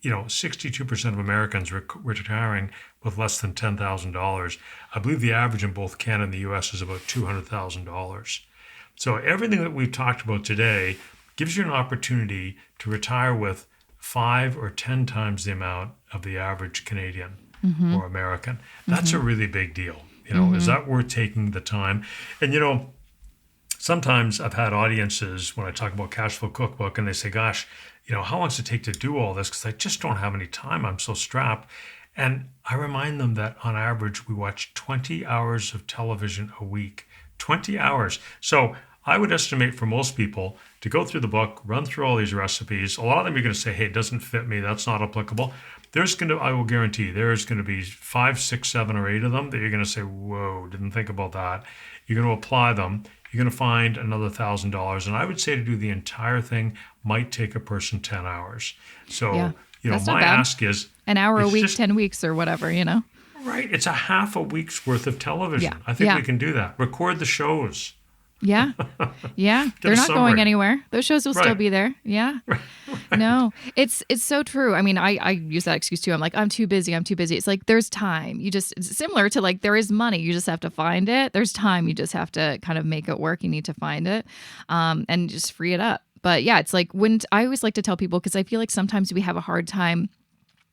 62% of Americans retiring with less than $10,000. I believe the average in both Canada and the U.S. is about $200,000. So everything that we've talked about today gives you an opportunity to retire with 5 or 10 times the amount of the average Canadian or American. That's a really big deal. Is that worth taking the time? And, sometimes I've had audiences when I talk about Cashflow Cookbook and they say, gosh, how long does it take to do all this? Because I just don't have any time. I'm so strapped. And I remind them that on average, we watch 20 hours of television a week, 20 hours. So I would estimate for most people to go through the book, run through all these recipes. A lot of them you're going to say, hey, it doesn't fit me. That's not applicable. I will guarantee there's going to be 5, 6, 7, or 8 of them that you're going to say, whoa, didn't think about that. You're going to apply them. You're going to find another $1,000. And I would say to do the entire thing might take a person 10 hours. So, my ask is an hour a week, 10 weeks or whatever, Right. It's a half a week's worth of television. Yeah. I think we can do that. Record the shows. Yeah. Yeah. They're not going anywhere. Those shows will still be there. Yeah. Right. No, it's so true. I mean, I use that excuse too. I'm like, I'm too busy. It's like, there's time. It's similar to like, there is money. You just have to find it. There's time. You just have to kind of make it work. You need to find it and just free it up. But yeah, it's like I always like to tell people, because I feel like sometimes we have a hard time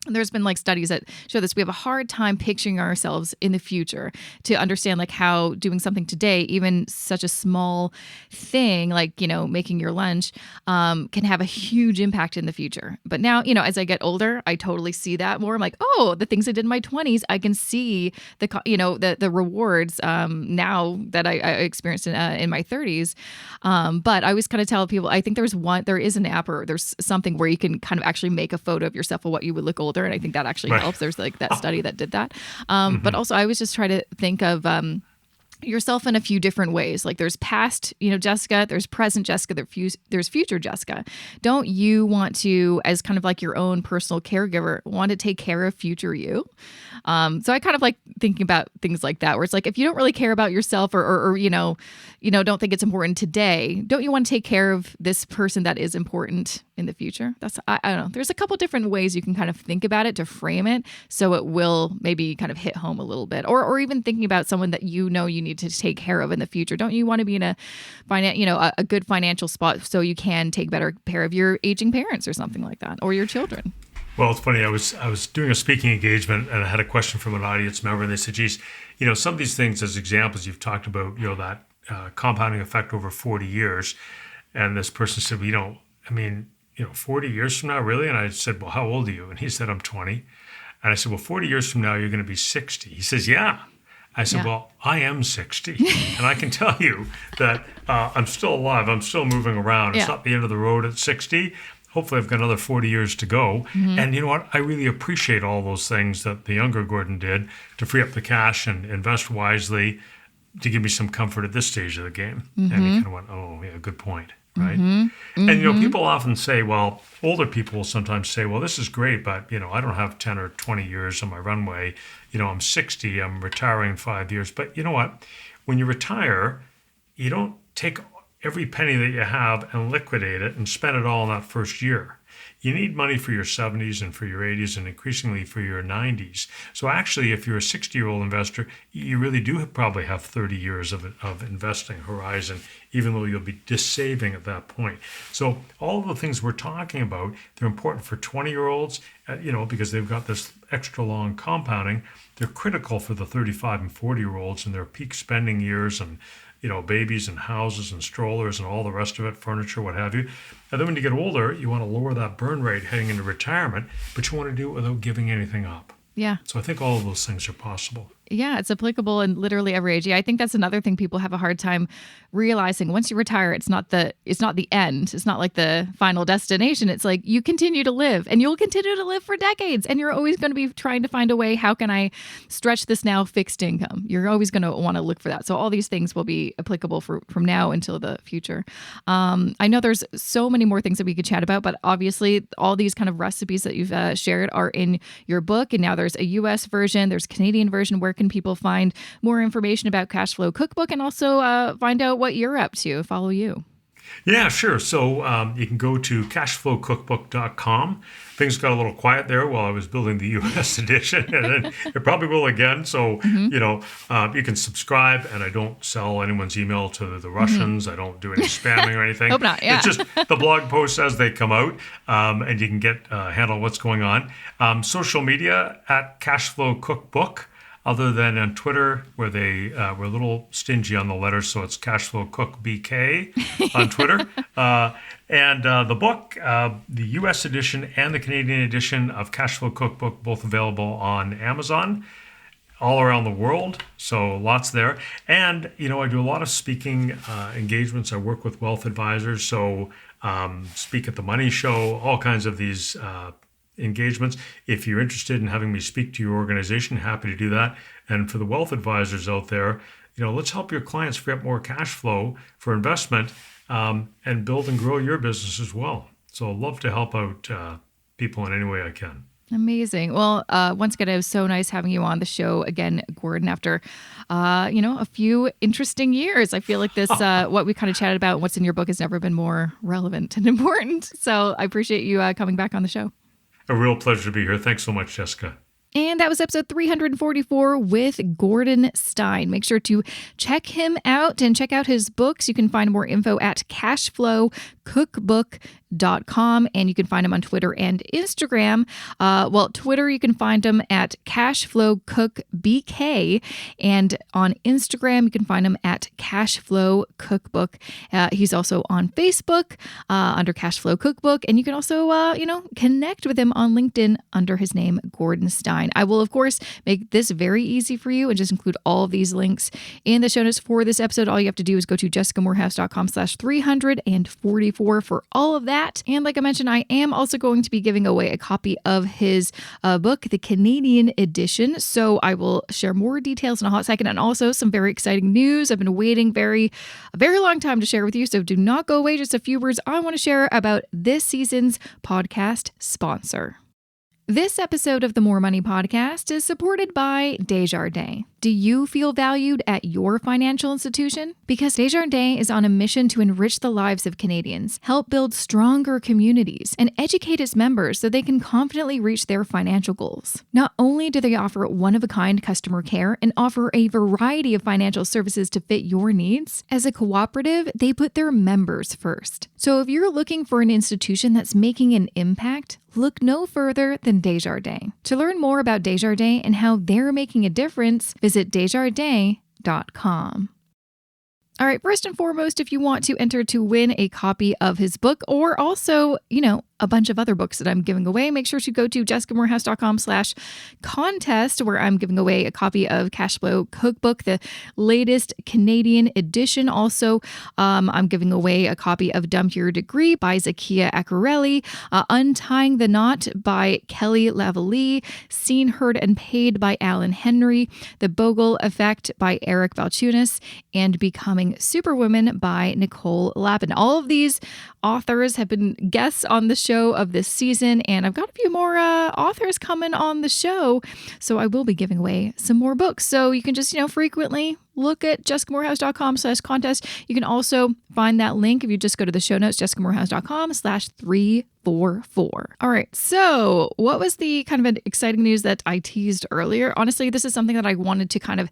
there's been like studies that show this. We have a hard time picturing ourselves in the future to understand like how doing something today, even such a small thing like, making your lunch, can have a huge impact in the future. But now, as I get older, I totally see that more. I'm like, oh, the things I did in my 20s, I can see the rewards now that I experienced in my 30s. But I always kind of tell people, I think there is an app or there's something where you can kind of actually make a photo of yourself of what you would look older. And I think that actually helps. There's like that study that did that. But also I always just try to think of yourself in a few different ways. Like there's past, Jessica, there's present Jessica, there's future Jessica. Don't you want to, as kind of like your own personal caregiver, want to take care of future you? So I kind of like thinking about things like that, where it's like, if you don't really care about yourself or don't think it's important today, don't you want to take care of this person that is important in the future? I don't know. There's a couple different ways you can kind of think about it to frame it so it will maybe kind of hit home a little bit, or even thinking about someone that you need to take care of in the future. Don't you want to be in a good financial spot so you can take better care of your aging parents or something like that, or your children? Well, it's funny. I was doing a speaking engagement and I had a question from an audience member, and they said, "Geez, some of these things as examples you've talked about, that compounding effect over 40 years." And this person said, 40 years from now, really? And I said, "Well, how old are you?" And he said, "I'm 20." And I said, "Well, 40 years from now, you're going to be 60." He says, "Yeah." I said, "Well, I am 60, and I can tell you that I'm still alive. I'm still moving around. It's not the end of the road at 60. Hopefully, I've got another 40 years to go." Mm-hmm. And you know what? I really appreciate all those things that the younger Gordon did to free up the cash and invest wisely to give me some comfort at this stage of the game. Mm-hmm. And he kind of went, "Oh, yeah, good point." Right. Mm-hmm. And, people often say, older people will sometimes say, "Well, this is great, but, I don't have 10 or 20 years on my runway. I'm 60, I'm retiring in 5 years." But you know what? When you retire, you don't take every penny that you have and liquidate it and spend it all in that first year. You need money for your 70s and for your 80s and increasingly for your 90s. So actually, if you're a 60-year-old investor, you really do probably have 30 years of investing horizon, even though you'll be just saving at that point. So all of the things we're talking about, they're important for 20-year-olds, because they've got this extra long compounding. They're critical for the 35 and 40-year-olds in their peak spending years and babies and houses and strollers and all the rest of it, furniture, what have you. And then when you get older, you want to lower that burn rate heading into retirement, but you want to do it without giving anything up. Yeah. So I think all of those things are possible. Yeah, it's applicable in literally every age. Yeah, I think that's another thing people have a hard time realizing. Once you retire, it's not the end. It's not like the final destination. It's like you continue to live, and you'll continue to live for decades. And you're always going to be trying to find a way, how can I stretch this now fixed income? You're always going to want to look for that. So all these things will be applicable from now until the future. I know there's so many more things that we could chat about, but obviously all these kind of recipes that you've shared are in your book. And now there's a US version, there's a Canadian version. Where can people find more information about Cashflow Cookbook and also find out what you're up to, follow you? Yeah, sure. So you can go to cashflowcookbook.com. Things got a little quiet there while I was building the U.S. edition, and then it probably will again. So, you can subscribe, and I don't sell anyone's email to the Russians. I don't do any spamming or anything. Hope not, yeah. It's just the blog posts as they come out, and you can get a handle on what's going on. Social media at Cashflow Cookbook. Other than on Twitter, where they were a little stingy on the letters, so it's Cashflow Cook BK on Twitter. And the book, the U.S. edition and the Canadian edition of Cashflow Cookbook, both available on Amazon all around the world, so lots there. And, I do a lot of speaking engagements. I work with wealth advisors, so speak at the Money Show, all kinds of these engagements. If you're interested in having me speak to your organization, happy to do that. And for the wealth advisors out there, let's help your clients free up more cash flow for investment and build and grow your business as well. So I'd love to help out people in any way I can. Amazing. Well, once again, it was so nice having you on the show again, Gordon, after, a few interesting years. I feel like this, what we kind of chatted about, what's in your book has never been more relevant and important. So I appreciate you coming back on the show. A real pleasure to be here. Thanks so much, Jessica. And that was episode 344 with Gordon Stein. Make sure to check him out and check out his books. You can find more info at cashflowcookbook.com. cashflowcookbook.com, and you can find him on Twitter and Instagram. Twitter, you can find him at CashflowCookBK, and on Instagram, you can find him at Cashflow Cookbook. He's also on Facebook under Cashflow Cookbook, and you can also, connect with him on LinkedIn under his name, Gordon Stein. I will, of course, make this very easy for you and just include all of these links in the show notes for this episode. All you have to do is go to jessicamorehouse.com/344 for all of that. And like I mentioned, I am also going to be giving away a copy of his book, the Canadian edition. So I will share more details in a hot second, and also some very exciting news. I've been waiting a very long time to share with you. So do not go away. Just a few words I want to share about this season's podcast sponsor. This episode of the More Money Podcast is supported by Desjardins. Do you feel valued at your financial institution? Because Desjardins is on a mission to enrich the lives of Canadians, help build stronger communities, and educate its members so they can confidently reach their financial goals. Not only do they offer one-of-a-kind customer care and offer a variety of financial services to fit your needs, as a cooperative, they put their members first. So if you're looking for an institution that's making an impact, look no further than Desjardins. To learn more about Desjardins and how they're making a difference, visit desjardins.com. All right, first and foremost, if you want to enter to win a copy of his book, or also, a bunch of other books that I'm giving away, make sure to go to jessicamorehouse.com/contest, where I'm giving away a copy of Cashflow Cookbook, the latest Canadian edition. Also, I'm giving away a copy of Dump Your Degree by Zakia Akureli, Untying the Knot by Kelly Lavalley, Seen, Heard, and Paid by Alan Henry, The Bogle Effect by Eric Valchunas, and Becoming Superwoman by Nicole Lapin. All of these authors have been guests on the show of this season, and I've got a few more authors coming on the show, so I will be giving away some more books. So you can just, frequently look at jessicamorehouse.com/contest. You can also find that link if you just go to the show notes, jessicamorehouse.com/344. All right, so what was the kind of an exciting news that I teased earlier? Honestly, this is something that I wanted to kind of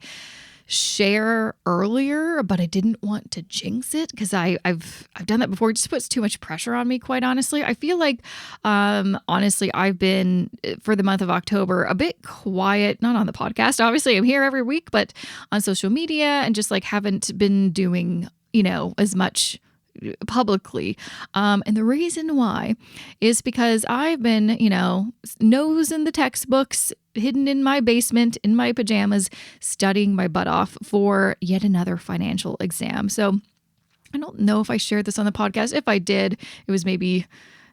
share earlier, but I didn't want to jinx it because I've done that before. It just puts too much pressure on me, quite honestly. I feel like, honestly, I've been, for the month of October, a bit quiet, not on the podcast. Obviously, I'm here every week, but on social media, and just haven't been doing, as much publicly. And the reason why is because I've been, nose in the textbooks, hidden in my basement, in my pajamas, studying my butt off for yet another financial exam. So I don't know if I shared this on the podcast. If I did, it was maybe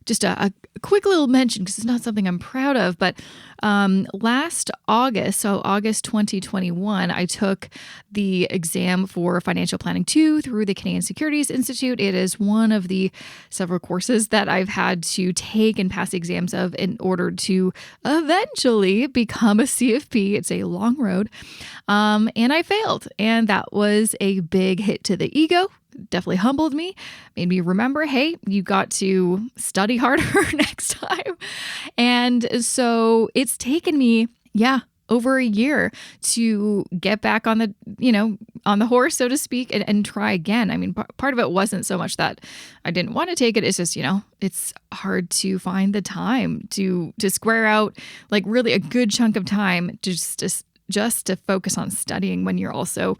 just a quick little mention because it's not something I'm proud of. But last August, so August 2021, I took the exam for Financial Planning 2 through the Canadian Securities Institute. It is one of the several courses that I've had to take and pass the exams of in order to eventually become a CFP. It's a long road. And I failed. And that was a big hit to the ego. Definitely humbled me, made me remember, hey, you got to study harder next time. And so it's taken me, over a year to get back on the, on the horse, so to speak, and try again. I mean, part of it wasn't so much that I didn't want to take it. It's just, it's hard to find the time to square out really a good chunk of time just to focus on studying when you're also,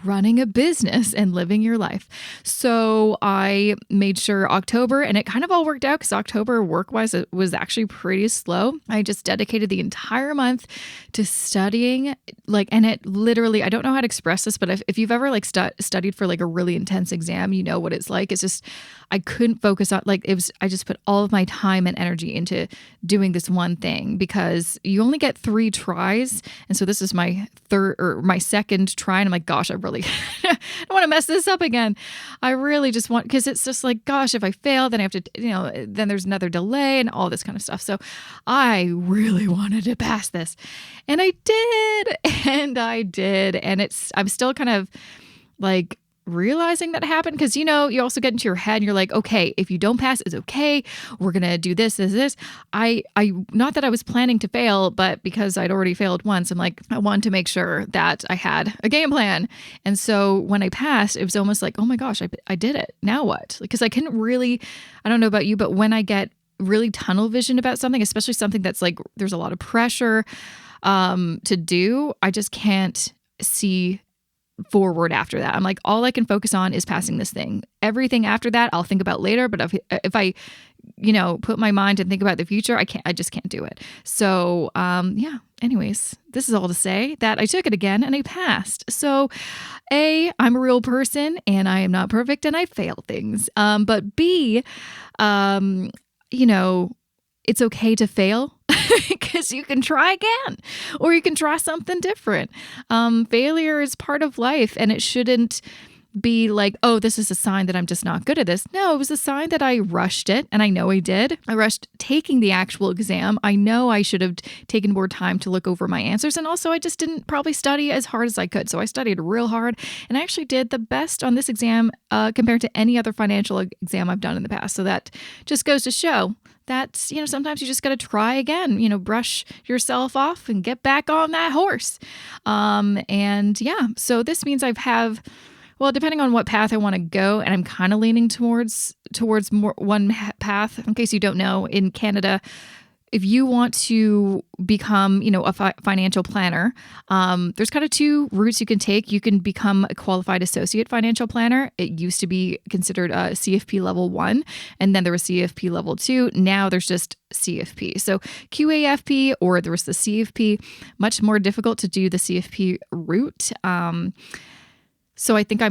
running a business and living your life. So I made sure October, and it kind of all worked out because October work-wise, it was actually pretty slow. I just dedicated the entire month to studying, and it literally, I don't know how to express this, but if you've ever studied for a really intense exam, you know what it's like. It's just, I couldn't focus on, I just put all of my time and energy into doing this one thing because you only get 3 tries. And so this is my my second try. And I'm like, gosh, I really don't want to mess this up again. I really just want, because it's just gosh, if I fail, then I have to, then there's another delay and all this kind of stuff. So I really wanted to pass this, and I did. And I'm still kind of realizing that happened, because, you also get into your head and you're like, okay, if you don't pass, it's okay. We're going to do this. I not that I was planning to fail, but because I'd already failed once, I'm like, I wanted to make sure that I had a game plan. And so when I passed, it was almost like, oh my gosh, I did it. Now what? Because I couldn't really, I don't know about you, but when I get really tunnel vision about something, especially something that's like, there's a lot of pressure to do, I just can't see forward after that. I'm like, all I can focus on is passing this thing. Everything after that, I'll think about later. But if I, put my mind and think about the future, I just can't do it. So, anyways, this is all to say that I took it again and I passed. So A, I'm a real person and I am not perfect and I fail things. But B, it's okay to fail because you can try again or you can try something different. Failure is part of life, and it shouldn't be like, oh, this is a sign that I'm just not good at this. No, it was a sign that I rushed it, and I know I did. I rushed taking the actual exam. I know I should have taken more time to look over my answers, and also I just didn't probably study as hard as I could. So I studied real hard, and I actually did the best on this exam compared to any other financial exam I've done in the past. So that just goes to show that, sometimes you just got to try again, brush yourself off and get back on that horse. So this means well, depending on what path I want to go, and I'm kind of leaning towards more one path. In case you don't know, in Canada, if you want to become, a financial planner, there's kind of two routes you can take. You can become a qualified associate financial planner. It used to be considered a CFP level 1, and then there was CFP level 2. Now there's just CFP. So QAFP, or there was the CFP, much more difficult to do the CFP route. So I think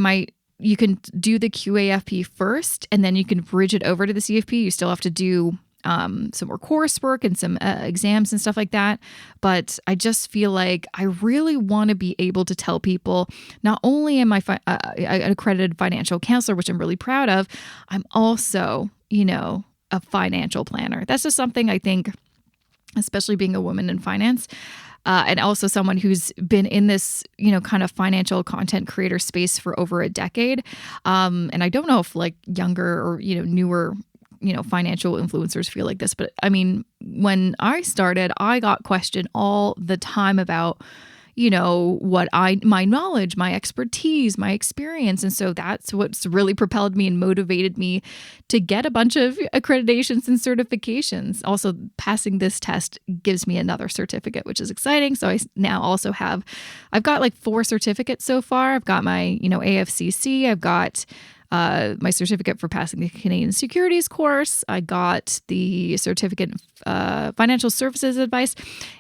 you can do the QAFP first, and then you can bridge it over to the CFP. You still have to do some more coursework and some exams and stuff like that. But I just feel like I really want to be able to tell people, not only am I an accredited financial counselor, which I'm really proud of, I'm also, a financial planner. That's just something I think, especially being a woman in finance, and also someone who's been in this, kind of financial content creator space for over a decade. And I don't know if like younger or, newer, financial influencers feel like this, but I mean, when I started, I got questioned all the time about, my knowledge, my expertise, my experience. And so that's what's really propelled me and motivated me to get a bunch of accreditations and certifications. Also, passing this test gives me another certificate, which is exciting. So I now also I've got like 4 certificates so far. I've got my, AFCC. I've got my certificate for passing the Canadian Securities course. I got the certificate in financial services advice,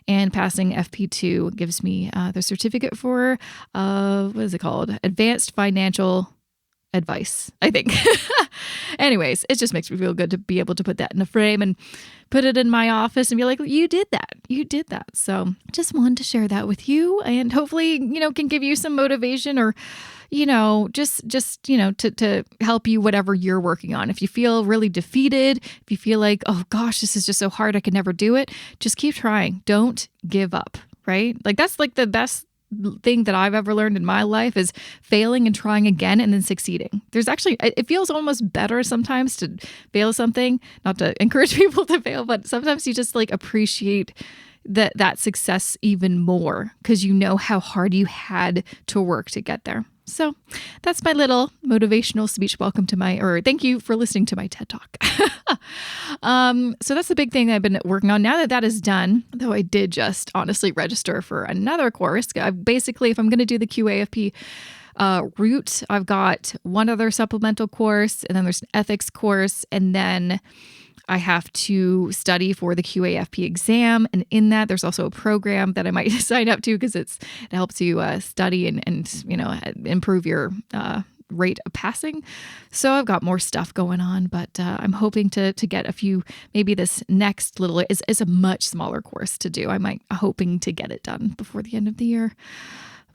and passing FP2 gives me the certificate for, what is it called? Advanced financial advice, I think. Anyways, it just makes me feel good to be able to put that in a frame and put it in my office and be like, you did that. So just wanted to share that with you, and hopefully, can give you some motivation, or to help you whatever you're working on. If you feel really defeated, if you feel like, oh gosh, this is just so hard, I can never do it, just keep trying. Don't give up, right? Like that's like the best thing that I've ever learned in my life is failing and trying again and then succeeding. It feels almost better sometimes to fail something, not to encourage people to fail, but sometimes you just like appreciate that success even more because you know how hard you had to work to get there. So that's my little motivational speech. Thank you for listening to my TED Talk. So that's the big thing I've been working on. Now that is done, though I did just honestly register for another course. Basically, if I'm going to do the QAFP route, I've got one other supplemental course, and then there's an ethics course, and then I have to study for the QAFP exam. And in that, there's also a program that I might sign up to because it helps you study and improve your rate of passing. So I've got more stuff going on, but I'm hoping to get a few, maybe this next little is a much smaller course to do. I'm hoping to get it done before the end of the year.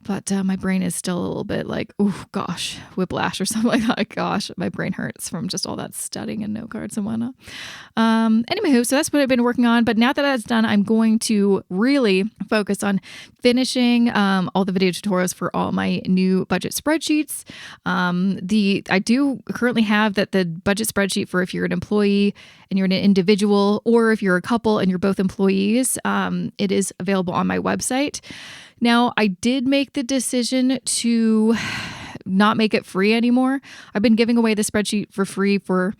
But my brain is still a little bit like, oh gosh, whiplash or something like that. Gosh, my brain hurts from just all that studying and note cards and whatnot. Anyway, so that's what I've been working on. But now that that's done, I'm going to really focus on finishing all the video tutorials for all my new budget spreadsheets. I do currently have the budget spreadsheet for if you're an employee and you're an individual, or if you're a couple and you're both employees. It is available on my website. Now, I did make the decision to not make it free anymore. I've been giving away the spreadsheet for free for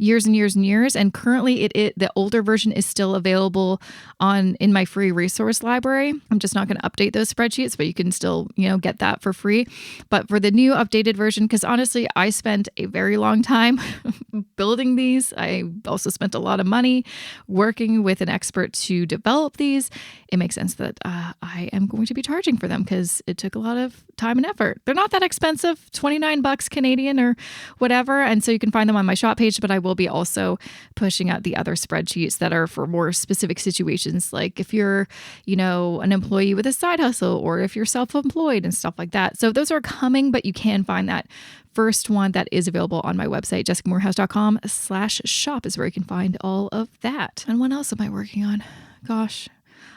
years and years and years, and currently the older version is still available in my free resource library. I'm just not going to update those spreadsheets, but you can still get that for free. But for the new updated version, because honestly, I spent a very long time building these. I also spent a lot of money working with an expert to develop these. It makes sense that I am going to be charging for them because it took a lot of time and effort. They're not that expensive, $29 Canadian or whatever, and so you can find them on my shop page, but I will be also pushing out the other spreadsheets that are for more specific situations, like if you're, an employee with a side hustle, or if you're self-employed and stuff like that. So those are coming, but you can find that first one that is available on my website. JessicaMorehouse.com/shop is where you can find all of that. And what else am I working on? Gosh,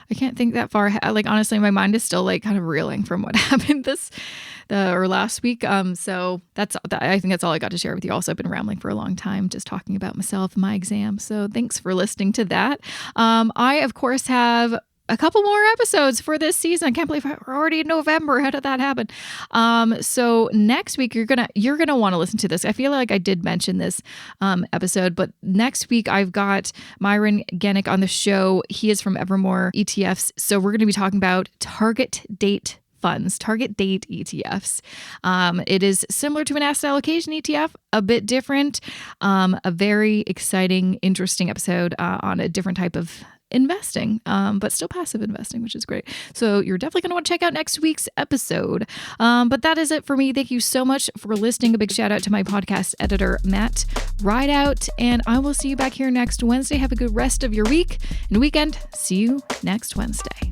I can't think that far. Like, honestly, my mind is still like kind of reeling from what happened last week. So I think that's all I got to share with you. Also, I've been rambling for a long time, just talking about myself and my exam. So thanks for listening to that. I, of course, have a couple more episodes for this season. I can't believe we're already in November. How did that happen? So next week you're gonna want to listen to this. I feel like I did mention this episode, but next week I've got Myron Genick on the show. He is from Evermore ETFs. So we're going to be talking about target date funds, target date ETFs. It is similar to an asset allocation ETF, a bit different, a very exciting, interesting episode on a different type of investing, but still passive investing, which is great. So you're definitely going to want to check out next week's episode. But that is it for me. Thank you so much for listening. A big shout out to my podcast editor, Matt Rideout, and I will see you back here next Wednesday. Have a good rest of your week and weekend. See you next Wednesday.